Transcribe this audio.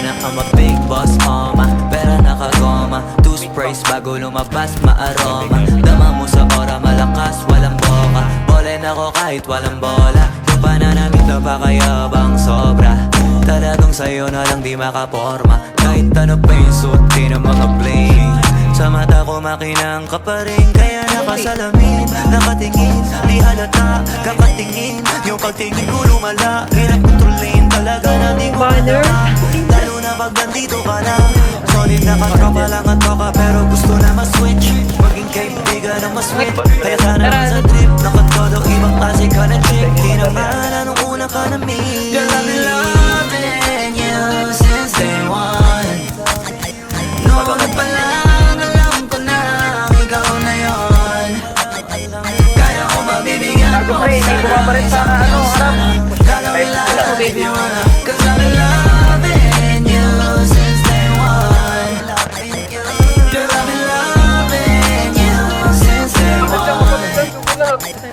na I'm a big boss, pera nakagoma, two sprays bago lumabas maaroma. Dama mo sa ora, malakas, walang boka. Bolen ako kahit walang bola. Yung pananamit na pakayabang sobra. Talagang sa'yo na lang di makaporma. Kahit ano pa yung suotin ng mga bling. Sa mata ko makinang ka pa rin. Kaya nakasalamin, nakatingin, di halata, kakatingin. Yung pagtingin ko lumala, hirap kontrolin. Talaga na di ko madama, lalo na pag nandito ka na. Solid na katropa lang at toka, pero gusto na ma-switch. Maging kaibigan na mas-sweet. Kaya ka naman sa trip, nakatodo, ibang klase ka na chick. Di naman anong una ka na meet. Girl, I've been loving you since day one. Noon pa lang alam ko na ikaw na yun. Kaya ko mabibigyan mo sa harap. Gagawin lahat if you wanna. Cause I've been loving you since day one. Girl, I've been loving you since day one.